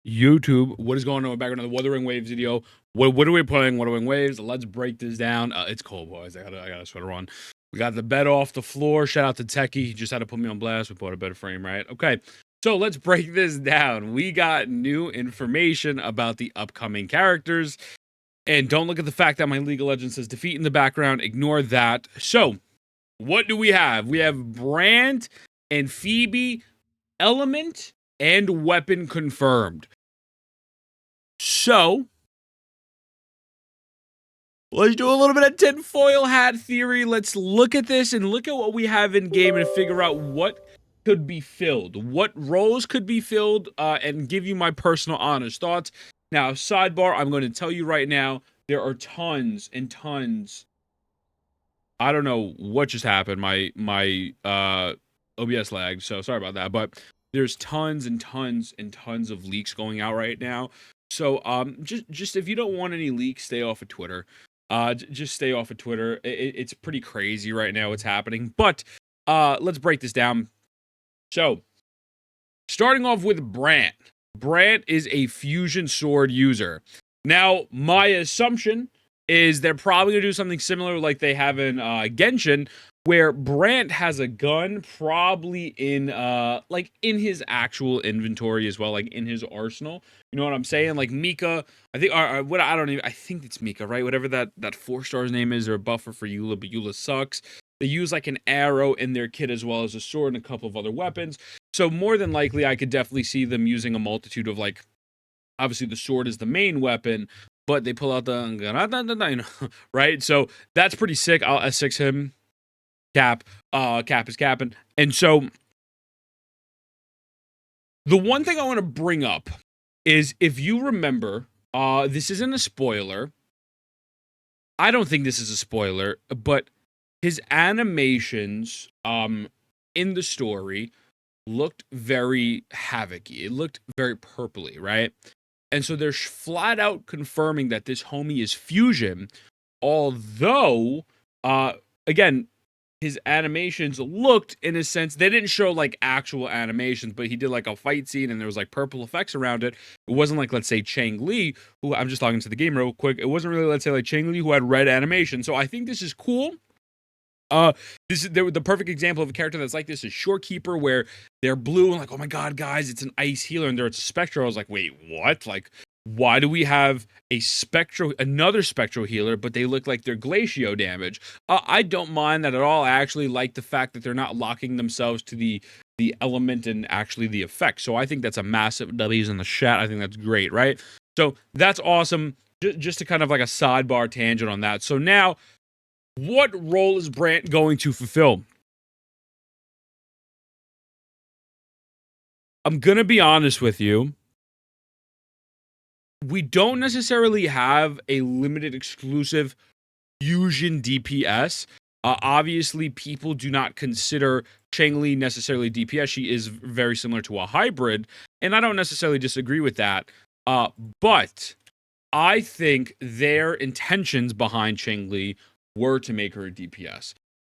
YouTube, what is going on? We're back on the Wuthering Waves video. What are we playing? Wuthering Waves. Let's break this down. It's cold, boys. I got a sweater on. We got the bed off the floor. Shout out to Techie. He just had to put me on blast. We bought a better frame, right? Okay. So let's break this down. We got new information about the upcoming characters. And don't look at the fact that my League of Legends says defeat in the background. Ignore that. So, what do we have? We have Brant and Phoebe, Element, and Weapon confirmed. So, let's do a little bit of tinfoil hat theory. Let's look at this and look at what we have in game and figure out what could be filled, what roles could be filled, and give you my personal honest thoughts. Now, sidebar, I'm going to tell you right now, there are tons and tons. I don't know what just happened. My OBS lagged, so sorry about that. But there's tons and tons and tons of leaks going out right now. So just if you don't want any leaks, stay off of Twitter. Just stay off of Twitter. It's pretty crazy right now what's happening. But let's break this down. So starting off with Brant. Brant is a fusion sword user. Now, my assumption is they're probably going to do something similar like they have in Genshin, where Brant has a gun probably in like in his actual inventory as well, like in his arsenal. You know what I'm saying? Like Mika, I think what I don't even I think it's Mika, right? Whatever that 4-star's name is, or a buffer for Eula, but Eula sucks. They use like an arrow in their kit as well as a sword and a couple of other weapons. So more than likely, I could definitely see them using a multitude of like, obviously the sword is the main weapon, but they pull out the right. So that's pretty sick. I'll S6 him. Cap is capping. And so the one thing I want to bring up is, if you remember, this isn't a spoiler. I don't think this is a spoiler, but his animations in the story looked very havoc-y. It looked very purpley, right? And so they're flat out confirming that this homie is fusion, although again, his animations looked, in a sense, they didn't show like actual animations, but he did like a fight scene and there was like purple effects around it. It wasn't like, let's say, Chang Li, who, I'm just talking to the game real quick, it wasn't really, let's say, like Chang Li, who had red animation. So I think this is cool. This is the perfect example of a character that's like this is Shorekeeper, where they're blue and like, oh my god, guys, it's an ice healer, and it's a spectral. I was like, wait, what? Like, why do we have another spectral healer, but they look like they're glacio damage? I don't mind that at all. I actually like the fact that they're not locking themselves to the element and actually the effect. So I think that's a massive W's in the chat. I think that's great, right? So that's awesome. Just to kind of like a sidebar tangent on that. So now, what role is Brant going to fulfill? I'm going to be honest with you. We don't necessarily have a limited exclusive fusion DPS. Obviously, people do not consider Chang Li necessarily DPS. She is very similar to a hybrid, and I don't necessarily disagree with that. But I think their intentions behind Chang Li were to make her a DPS,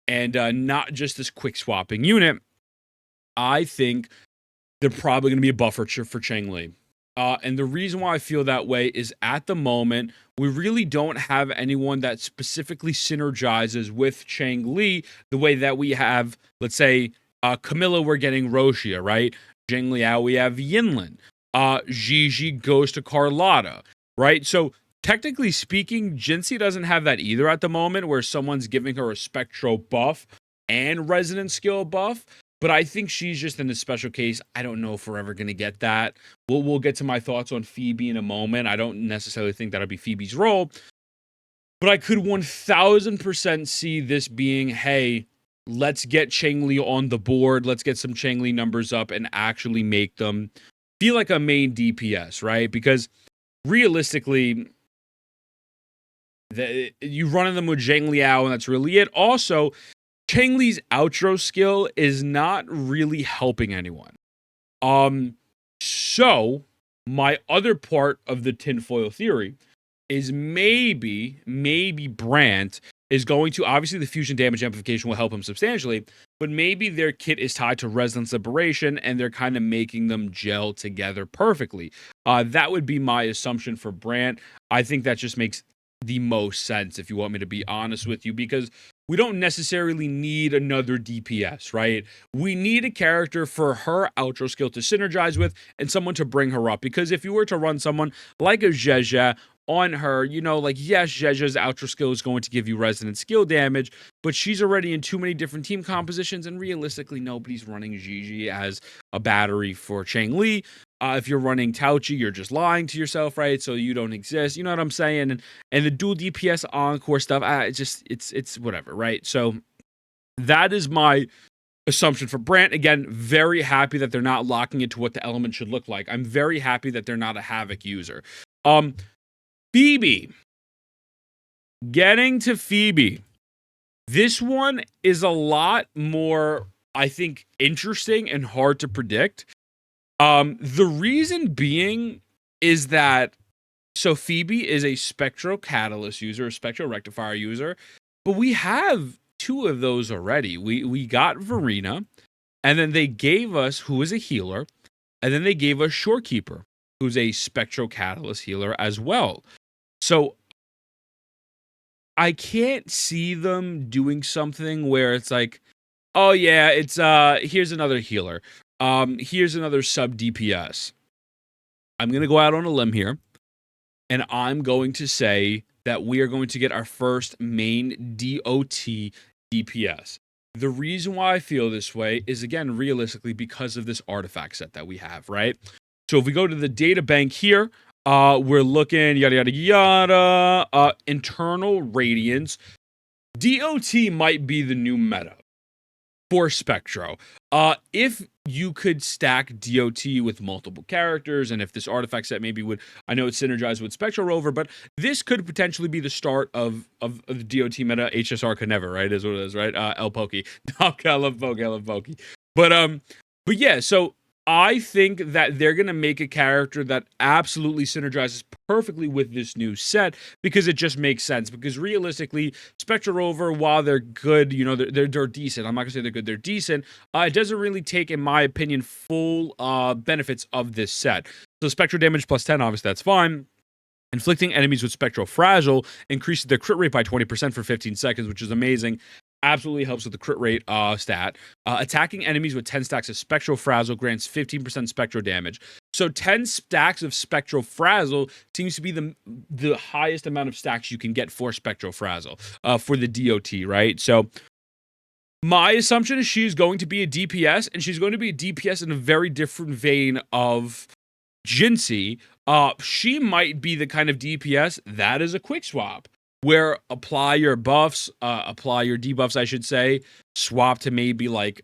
and not just this quick swapping unit. I think they're probably going to be a buffer for Chang Li. And the reason why I feel that way is, at the moment, we really don't have anyone that specifically synergizes with Chang Li the way that we have, let's say, Camilla, we're getting Roshia, right? Zheng Liao, we have Yinlin. Gigi goes to Carlotta, right? So technically speaking, Jinxie doesn't have that either at the moment, where someone's giving her a spectral buff and resonance skill buff. But I think she's just in a special case. I don't know if we're ever going to get that. We'll get to my thoughts on Phoebe in a moment. I don't necessarily think that'll be Phoebe's role. But I could 1000% see this being, hey, let's get Chang Li on the board. Let's get some Chang Li numbers up and actually make them feel like a main DPS, right? Because realistically, you run them with Zheng Liao, and that's really it. Also, Chang Li's outro skill is not really helping anyone. So my other part of the tinfoil theory is maybe Brant is going to, obviously the fusion damage amplification will help him substantially, but maybe their kit is tied to resonance liberation and they're kind of making them gel together perfectly. That would be my assumption for Brant. I think that just makes the most sense, if you want me to be honest with you, because we don't necessarily need another DPS, right? We need a character for her outro skill to synergize with and someone to bring her up. Because if you were to run someone like a Zhezha on her, you know, like, yes, Zhezha's outro skill is going to give you resonant skill damage, but she's already in too many different team compositions, and realistically, nobody's running Gigi as a battery for Chang-Li. If you're running Tauchi, you're just lying to yourself, right? So you don't exist. You know what I'm saying? And the dual DPS encore stuff, it's whatever, right? So that is my assumption for Brant. Again, very happy that they're not locking it to what the element should look like. I'm very happy that they're not a Havoc user. Phoebe. Getting to Phoebe. This one is a lot more, I think, interesting and hard to predict. The reason being is that, so Phoebe is a Spectral Catalyst user, a Spectral Rectifier user, but we have two of those already. We got Verena, and then they gave us, who is a healer, and then they gave us Shorekeeper, who's a Spectral Catalyst healer as well. So I can't see them doing something where it's like, oh yeah, it's here's another healer. Here's another sub DPS. I'm going to go out on a limb here, and I'm going to say that we are going to get our first main DOT DPS. The reason why I feel this way is, again, realistically, because of this artifact set that we have, right? So if we go to the data bank here, we're looking yada yada yada. Internal Radiance. DOT might be the new meta for Spectro. If you could stack DOT with multiple characters, and if this artifact set maybe would, I know it's synergized with Spectral Rover, but this could potentially be the start of the DOT meta. HSR could never, right? Is what it is, right? El Pokey. Okay, I love Pokey. But yeah, so I think that they're going to make a character that absolutely synergizes perfectly with this new set, because it just makes sense. Because realistically, Spectral Rover, while they're good, you know, they're decent. I'm not going to say they're good, they're decent. It doesn't really take, in my opinion, full benefits of this set. So Spectral damage plus 10, obviously that's fine. Inflicting enemies with Spectral Fragile increases their crit rate by 20% for 15 seconds, which is amazing. Absolutely helps with the crit rate stat. Attacking enemies with 10 stacks of Spectral Frazzle grants 15% Spectral damage. So 10 stacks of Spectral Frazzle seems to be the highest amount of stacks you can get for Spectral Frazzle for the DOT, right? So my assumption is she's going to be a DPS, and she's going to be a DPS in a very different vein of Jinsei. She might be the kind of DPS that is a quick swap, where apply your buffs, apply your debuffs, I should say, swap to maybe like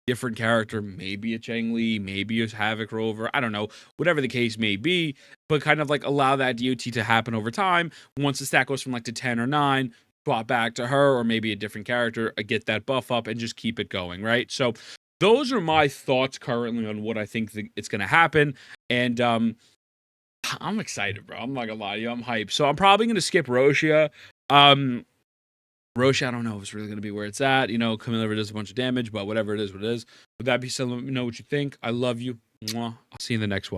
different character, maybe a Chang-Li, maybe a Havoc Rover, I don't know, whatever the case may be, but kind of like allow that DOT to happen over time. Once the stack goes from like to 10 or 9, swap back to her or maybe a different character, get that buff up and just keep it going, right? So those are my thoughts currently on what I think it's going to happen. And I'm excited, bro. I'm not gonna lie to you. I'm hyped. So I'm probably gonna skip Roshia. Roshia, I don't know if it's really gonna be where it's at. You know, Camilla does a bunch of damage, but whatever it is, what it is. With that be said, let me know what you think. I love you. Mwah. I'll see you in the next one.